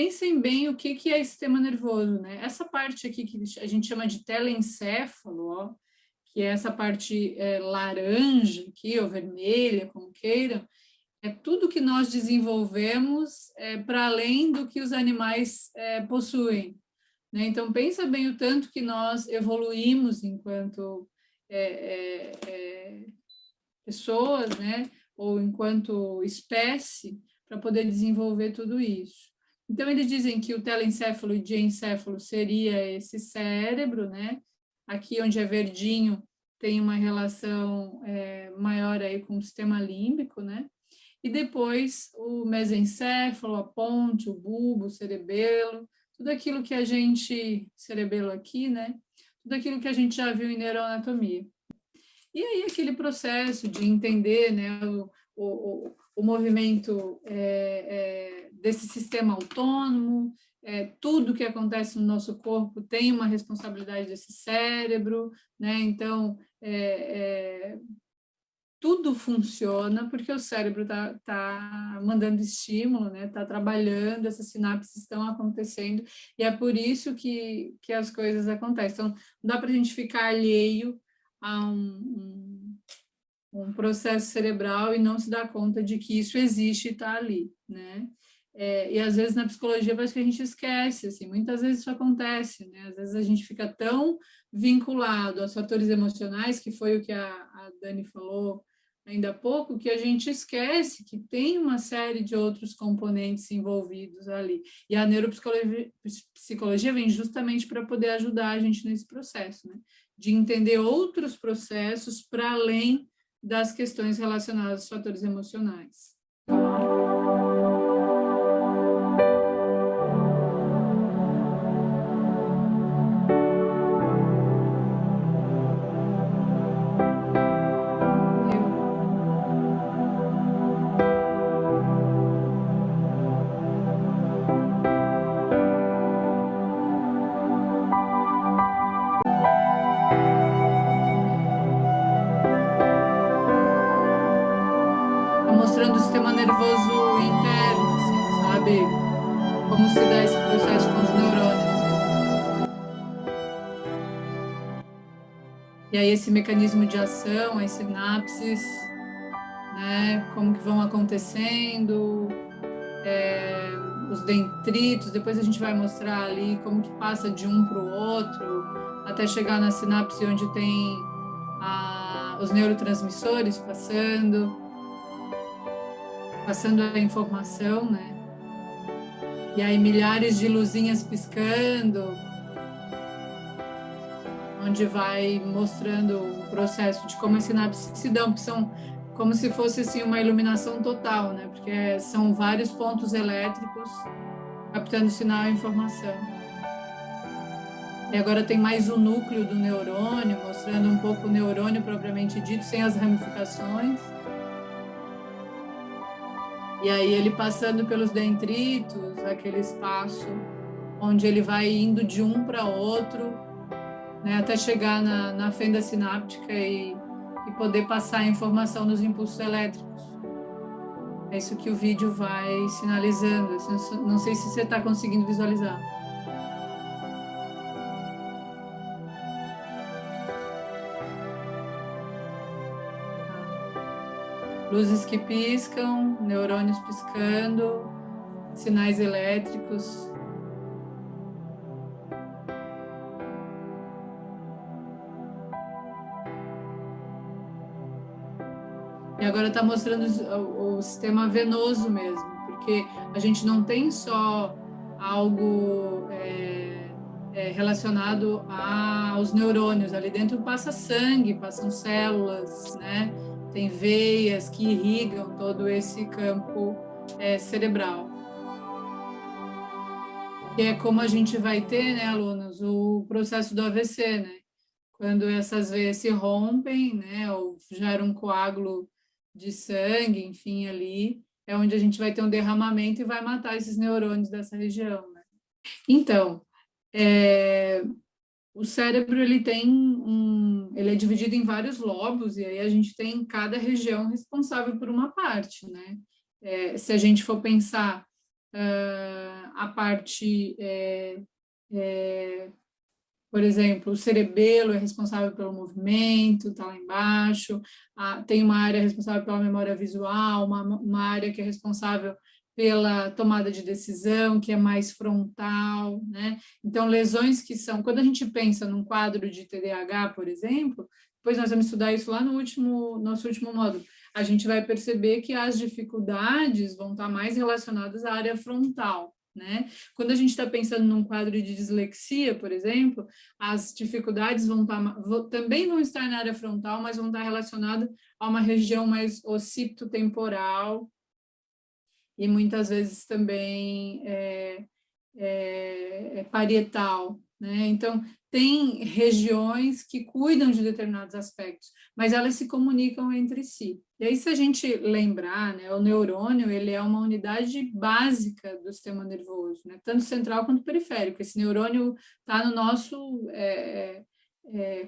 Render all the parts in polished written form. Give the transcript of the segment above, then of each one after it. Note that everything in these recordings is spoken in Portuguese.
pensem bem o que é sistema nervoso, né? Essa parte aqui que a gente chama de telencéfalo, ó, que é essa parte laranja aqui, ou vermelha, como queiram, é tudo que nós desenvolvemos para além do que os animais possuem, né? Então, pensa bem o tanto que nós evoluímos enquanto pessoas, né? Ou enquanto espécie, para poder desenvolver tudo isso. Então, eles dizem que o telencéfalo e diencéfalo seria esse cérebro, né? Aqui onde é verdinho tem uma relação maior aí com o sistema límbico, né? E depois o mesencéfalo, a ponte, o bulbo, o cerebelo, tudo aquilo que a gente, cerebelo aqui, né? Tudo aquilo que a gente já viu em neuroanatomia. E aí aquele processo de entender, né, o movimento desse sistema autônomo, tudo que acontece no nosso corpo tem uma responsabilidade desse cérebro, né? Então, tudo funciona porque o cérebro tá mandando estímulo, né? Tá trabalhando, essas sinapses estão acontecendo, e é por isso que as coisas acontecem. Então, não dá para a gente ficar alheio a um processo cerebral e não se dar conta de que isso existe e está ali, né? E às vezes na psicologia parece que a gente esquece, assim, muitas vezes isso acontece, né? Às vezes a gente fica tão vinculado aos fatores emocionais, que foi o que a Dani falou ainda há pouco, que a gente esquece que tem uma série de outros componentes envolvidos ali. E a neuropsicologia vem justamente para poder ajudar a gente nesse processo, né? De entender outros processos para além das questões relacionadas aos fatores emocionais. Mostrando o sistema nervoso interno, assim, sabe? Como se dá esse processo com os neurônios. E aí esse mecanismo de ação, as sinapses, né? Como que vão acontecendo, os dendritos, depois a gente vai mostrar ali como que passa de um para o outro, até chegar na sinapse onde tem os neurotransmissores passando a informação, né? E aí milhares de luzinhas piscando, onde vai mostrando o processo de como as sinapses se dão, que são como se fosse assim uma iluminação total, né? Porque são vários pontos elétricos captando sinal e informação. E agora tem mais o núcleo do neurônio, mostrando um pouco o neurônio propriamente dito, sem as ramificações. E aí ele passando pelos dendritos, aquele espaço onde ele vai indo de um para outro, né, até chegar na fenda sináptica e poder passar a informação nos impulsos elétricos. É isso que o vídeo vai sinalizando. Não sei se você está conseguindo visualizar. Luzes que piscam, neurônios piscando, sinais elétricos. E agora está mostrando o sistema venoso mesmo, porque a gente não tem só algo relacionado aos neurônios. Ali dentro passa sangue, passam células, né? Tem veias que irrigam todo esse campo cerebral. Que é como a gente vai ter, né, alunos, o processo do AVC, né? Quando essas veias se rompem, né, ou gera um coágulo de sangue, enfim, ali, é onde a gente vai ter um derramamento e vai matar esses neurônios dessa região, né? Então, o cérebro, ele é dividido em vários lobos, e aí a gente tem cada região responsável por uma parte, né? Se a gente for pensar a parte, por exemplo, o cerebelo é responsável pelo movimento, está lá embaixo, tem uma área responsável pela memória visual, uma área que é responsável pela tomada de decisão, que é mais frontal, né? Então, lesões que são, quando a gente pensa num quadro de TDAH, por exemplo, depois nós vamos estudar isso lá no nosso último módulo, a gente vai perceber que as dificuldades vão estar mais relacionadas à área frontal, né? Quando a gente está pensando num quadro de dislexia, por exemplo, as dificuldades também vão estar na área frontal, mas vão estar relacionadas a uma região mais occipitotemporal, e muitas vezes também parietal, né? Então, tem regiões que cuidam de determinados aspectos, mas elas se comunicam entre si. E aí, se a gente lembrar, né, o neurônio, ele é uma unidade básica do sistema nervoso, né, tanto central quanto periférico. Esse neurônio está no nosso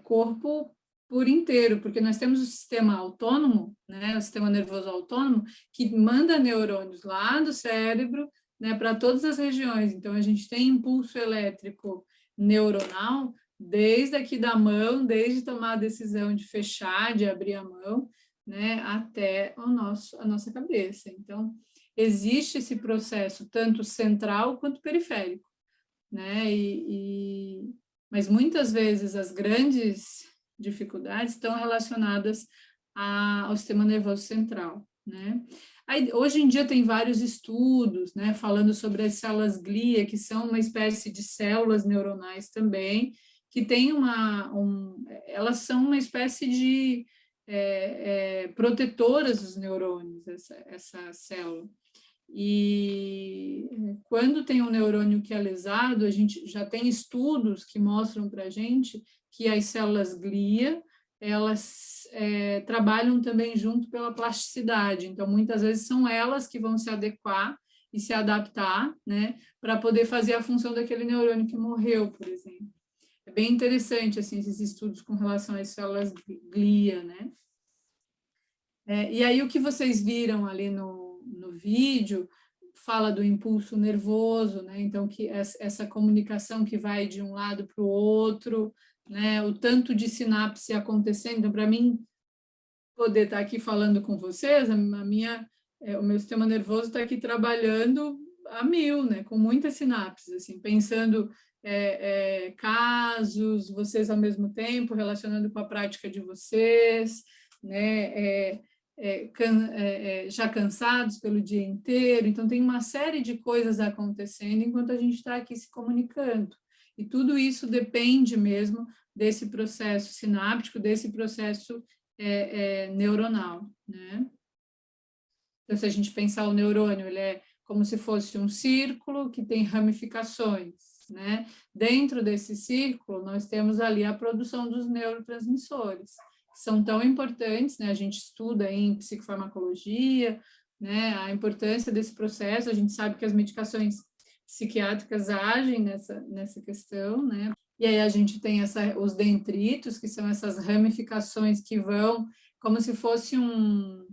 corpo por inteiro, porque nós temos o sistema autônomo, né, o sistema nervoso autônomo, que manda neurônios lá do cérebro, né, para todas as regiões. Então, a gente tem impulso elétrico neuronal desde aqui da mão, desde tomar a decisão de fechar, de abrir a mão, né, até a nossa cabeça. Então, existe esse processo tanto central quanto periférico, né, mas muitas vezes as grandes dificuldades estão relacionadas ao sistema nervoso central, né? Aí, hoje em dia tem vários estudos, né, falando sobre as células glia, que são uma espécie de células neuronais também, que tem elas são uma espécie de protetoras dos neurônios, essa célula. E quando tem um neurônio que é lesado, a gente já tem estudos que mostram para a gente que as células glia, elas trabalham também junto pela plasticidade. Então, muitas vezes são elas que vão se adequar e se adaptar, né, para poder fazer a função daquele neurônio que morreu, por exemplo. É bem interessante, assim, esses estudos com relação às células glia, né? E aí o que vocês viram ali no vídeo fala do impulso nervoso, né? Então, que essa comunicação que vai de um lado para o outro, né? O tanto de sinapse acontecendo. Então, para mim, poder estar aqui falando com vocês, o meu sistema nervoso está aqui trabalhando a mil, né? Com muitas sinapses, assim, pensando casos, vocês ao mesmo tempo, relacionando com a prática de vocês, né? Já cansados pelo dia inteiro, então tem uma série de coisas acontecendo enquanto a gente está aqui se comunicando. E tudo isso depende mesmo desse processo sináptico, desse processo neuronal, né? Então, se a gente pensar o neurônio, ele é como se fosse um círculo que tem ramificações, né? Dentro desse círculo, nós temos ali a produção dos neurotransmissores, são tão importantes, né? A gente estuda em psicofarmacologia, né? A importância desse processo, a gente sabe que as medicações psiquiátricas agem nessa questão, né? E aí a gente tem os dendritos, que são essas ramificações que vão como se fosse um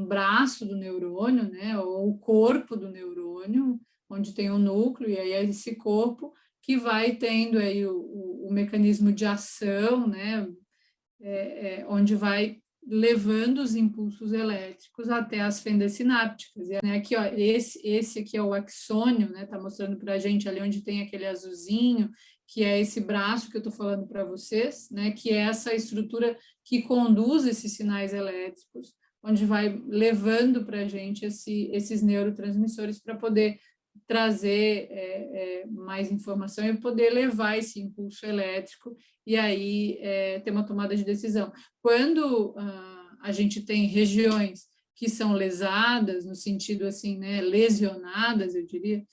braço do neurônio, né? Ou o corpo do neurônio, onde tem o núcleo, e aí é esse corpo que vai tendo aí o mecanismo de ação, né? Onde vai levando os impulsos elétricos até as fendas sinápticas. E, né, aqui, ó, esse aqui é o axônio, né? Tá mostrando para a gente ali onde tem aquele azulzinho, que é esse braço que eu estou falando para vocês, né? Que é essa estrutura que conduz esses sinais elétricos, onde vai levando para a gente esses neurotransmissores para poder trazer mais informação e poder levar esse impulso elétrico e aí ter uma tomada de decisão. Quando a gente tem regiões que são lesadas, no sentido assim, né, lesionadas, eu diria,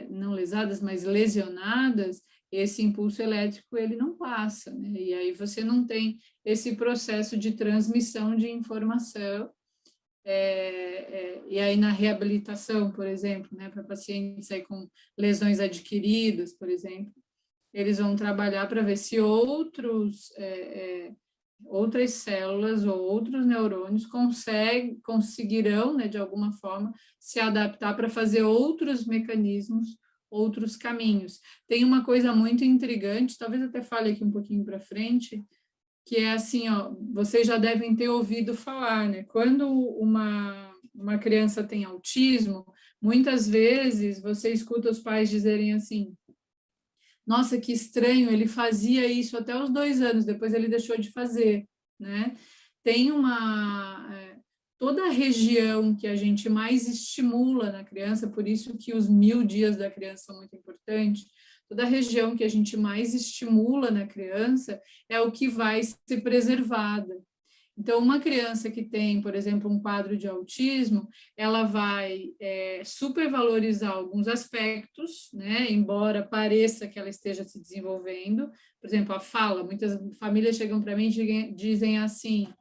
não lesadas, mas lesionadas, esse impulso elétrico ele não passa, né? E aí você não tem esse processo de transmissão de informação. E aí na reabilitação, por exemplo, né, para pacientes aí com lesões adquiridas, por exemplo, eles vão trabalhar para ver se outros outras células ou outros neurônios conseguirão, né, de alguma forma, se adaptar para fazer outros mecanismos, outros caminhos. Tem uma coisa muito intrigante, talvez até fale aqui um pouquinho para frente, que é assim, ó, vocês já devem ter ouvido falar, né? Quando uma criança tem autismo, muitas vezes você escuta os pais dizerem assim: nossa, que estranho, ele fazia isso até os 2 anos, depois ele deixou de fazer, né? Tem toda a região que a gente mais estimula na criança, por isso que os 1000 dias da criança são muito importantes, toda a região que a gente mais estimula na criança é o que vai ser preservada. Então, uma criança que tem, por exemplo, um quadro de autismo, ela vai supervalorizar alguns aspectos, né? Embora pareça que ela esteja se desenvolvendo. Por exemplo, a fala. Muitas famílias chegam para mim e dizem assim: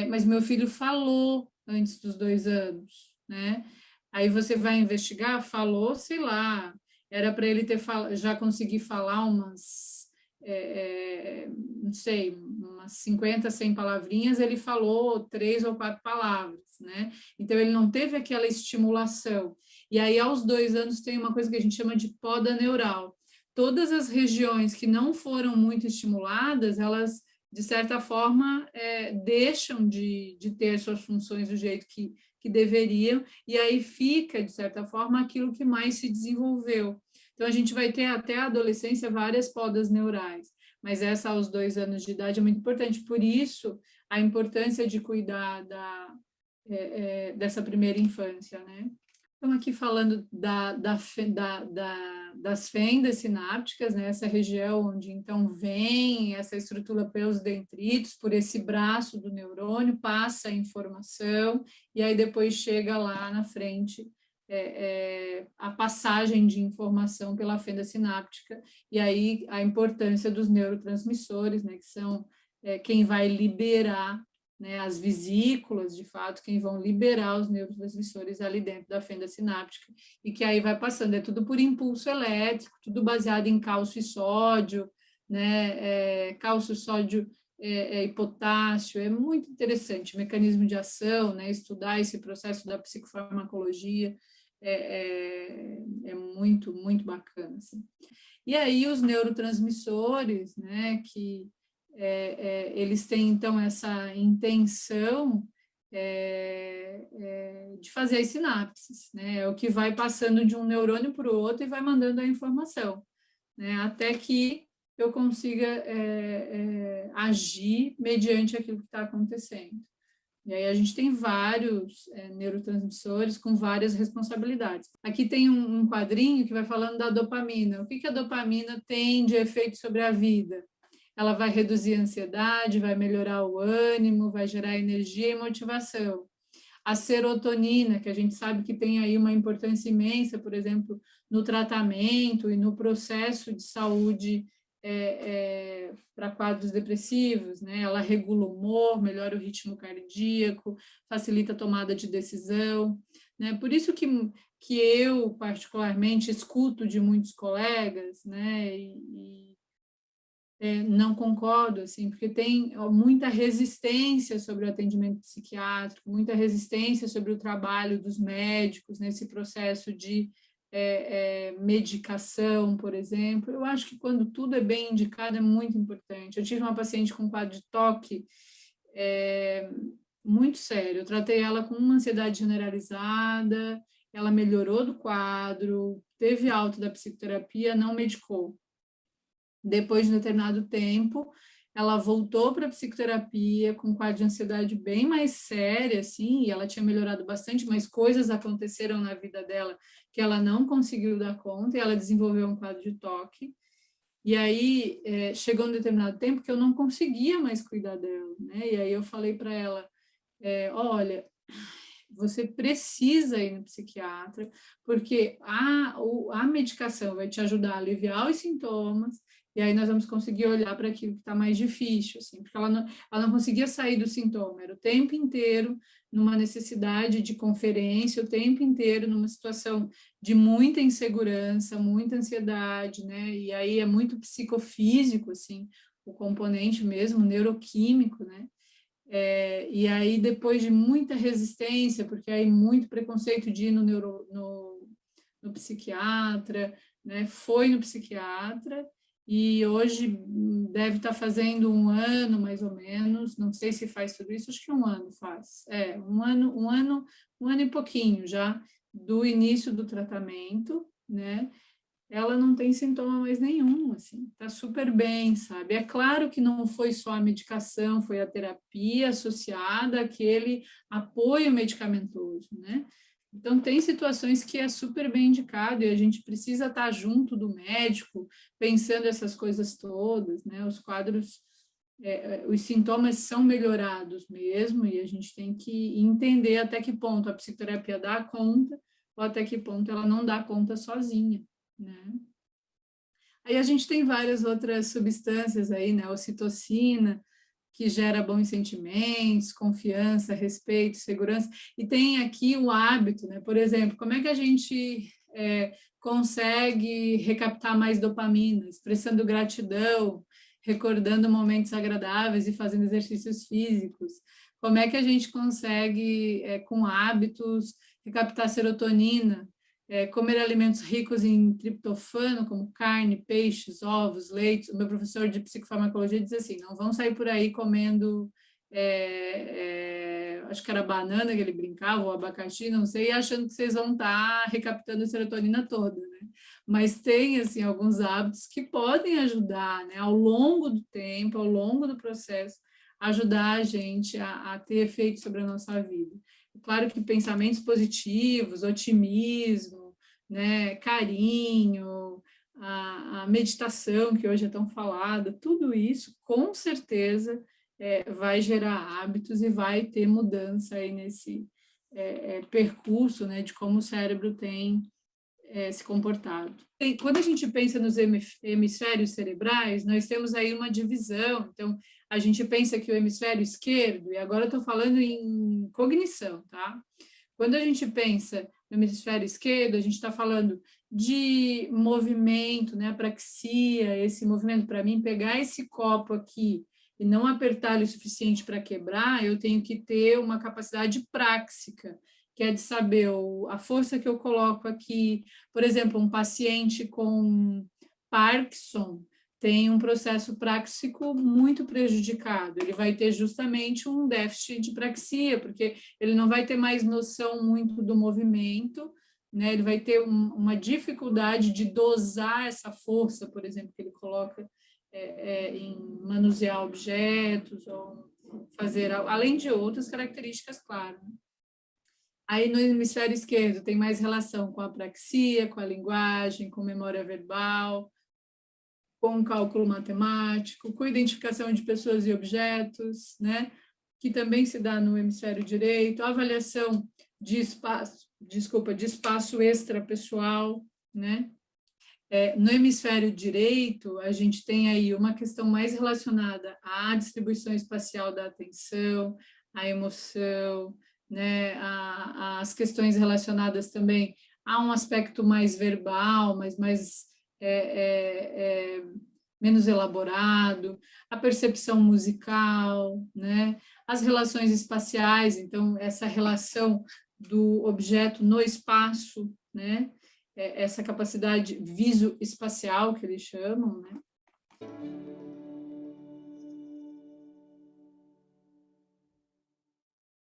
mas meu filho falou antes dos 2 anos, né? Aí você vai investigar, falou, sei lá, era para ele ter já conseguir falar não sei, umas 50, 100 palavrinhas, ele falou 3 ou 4 palavras, né? Então, ele não teve aquela estimulação. E aí, aos 2 anos, tem uma coisa que a gente chama de poda neural. Todas as regiões que não foram muito estimuladas, elas, de certa forma, deixam de ter suas funções do jeito que deveriam, e aí fica, de certa forma, aquilo que mais se desenvolveu. Então, a gente vai ter até a adolescência várias podas neurais, mas essa aos 2 anos de idade é muito importante. Por isso, a importância de cuidar dessa primeira infância, né? Estamos aqui falando das fendas sinápticas, né? Essa região onde, então, vem essa estrutura pelos dendritos, por esse braço do neurônio, passa a informação, e aí depois chega lá na frente a passagem de informação pela fenda sináptica, e aí a importância dos neurotransmissores, né, que são quem vai liberar, né, as vesículas, de fato, quem vão liberar os neurotransmissores ali dentro da fenda sináptica, e que aí vai passando, é tudo por impulso elétrico, tudo baseado em cálcio e sódio, né, cálcio, sódio e potássio, é muito interessante, mecanismo de ação, né, estudar esse processo da psicofarmacologia, muito, muito bacana. Assim. E aí os neurotransmissores, né, que eles têm, então, essa intenção de fazer as sinapses, né, é o que vai passando de um neurônio para o outro e vai mandando a informação, né, até que eu consiga agir mediante aquilo que está acontecendo. E aí a gente tem vários neurotransmissores com várias responsabilidades. Aqui tem um quadrinho que vai falando da dopamina. O que a dopamina tem de efeito sobre a vida? Ela vai reduzir a ansiedade, vai melhorar o ânimo, vai gerar energia e motivação. A serotonina, que a gente sabe que tem aí uma importância imensa, por exemplo, no tratamento e no processo de saúde para quadros depressivos, né? Ela regula o humor, melhora o ritmo cardíaco, facilita a tomada de decisão, né? Por isso que eu, particularmente, escuto de muitos colegas, né? Não concordo, assim, porque tem muita resistência sobre o atendimento psiquiátrico, muita resistência sobre o trabalho dos médicos nesse processo de medicação, por exemplo. Eu acho que quando tudo é bem indicado é muito importante. Eu tive uma paciente com quadro de toque muito sério. Eu tratei ela com uma ansiedade generalizada, ela melhorou do quadro, teve alta da psicoterapia, não medicou. Depois de um determinado tempo, ela voltou para a psicoterapia com um quadro de ansiedade bem mais séria, assim, e ela tinha melhorado bastante, mas coisas aconteceram na vida dela que ela não conseguiu dar conta, e ela desenvolveu um quadro de toque. E aí, chegou um determinado tempo que eu não conseguia mais cuidar dela, né? E aí eu falei para ela, olha, você precisa ir no psiquiatra, porque a medicação vai te ajudar a aliviar os sintomas, e aí nós vamos conseguir olhar para aquilo que está mais difícil, assim, porque ela não conseguia sair do sintoma, era o tempo inteiro numa necessidade de conferência, o tempo inteiro numa situação de muita insegurança, muita ansiedade, né, e aí é muito psicofísico, assim, o componente mesmo neuroquímico, né? E aí, depois de muita resistência, porque aí muito preconceito de ir no psiquiatra, né? Foi no psiquiatra, e hoje deve estar fazendo 1 ano, mais ou menos, não sei se faz tudo isso, acho que 1 ano faz. 1 ano e pouquinho já do início do tratamento, né? Ela não tem sintoma mais nenhum, assim, tá super bem, sabe? É claro que não foi só a medicação, foi a terapia associada àquele apoio medicamentoso, né? Então, tem situações que é super bem indicado e a gente precisa estar junto do médico, pensando essas coisas todas, né? Os quadros, os sintomas são melhorados mesmo e a gente tem que entender até que ponto a psicoterapia dá conta ou até que ponto ela não dá conta sozinha, né? Aí a gente tem várias outras substâncias aí, né? A ocitocina, que gera bons sentimentos, confiança, respeito, segurança. E tem aqui o hábito, né? Por exemplo, como é que a gente consegue recaptar mais dopamina? Expressando gratidão, recordando momentos agradáveis e fazendo exercícios físicos. Como é que a gente consegue, com hábitos, recaptar serotonina? Comer alimentos ricos em triptofano, como carne, peixes, ovos, leite. O meu professor de psicofarmacologia diz assim, não vão sair por aí comendo, acho que era banana que ele brincava, ou abacaxi, não sei, achando que vocês vão estar recaptando a serotonina toda, né? Mas tem, assim, alguns hábitos que podem ajudar, né, ao longo do tempo, ao longo do processo, ajudar a gente a ter efeito sobre a nossa vida. Claro que pensamentos positivos, otimismo, né, carinho, a meditação, que hoje é tão falada, tudo isso, com certeza, vai gerar hábitos e vai ter mudança aí nesse percurso, né, de como o cérebro tem se comportado. Quando a gente pensa nos hemisférios cerebrais, nós temos aí uma divisão. Então, a gente pensa que o hemisfério esquerdo, e agora eu estou falando em cognição, tá? Quando a gente pensa no hemisfério esquerdo, a gente está falando de movimento, né? Apraxia, esse movimento. Para mim, pegar esse copo aqui e não apertar ele o suficiente para quebrar, eu tenho que ter uma capacidade práxica, que é de saber a força que eu coloco aqui. Por exemplo, um paciente com Parkinson tem um processo práxico muito prejudicado. Ele vai ter justamente um déficit de praxia, porque ele não vai ter mais noção muito do movimento, né? Ele vai ter uma dificuldade de dosar essa força, por exemplo, que ele coloca em manusear objetos, ou fazer, além de outras características, claro. Aí no hemisfério esquerdo tem mais relação com a apraxia, com a linguagem, com memória verbal, com cálculo matemático, com identificação de pessoas e objetos, né? Que também se dá no hemisfério direito, a avaliação de espaço extrapessoal, né? No hemisfério direito, a gente tem aí uma questão mais relacionada à distribuição espacial da atenção, à emoção, né, as questões relacionadas também a um aspecto mais verbal, mas mais menos elaborado, a percepção musical, né, as relações espaciais, então essa relação do objeto no espaço, né, essa capacidade visoespacial que eles chamam, né?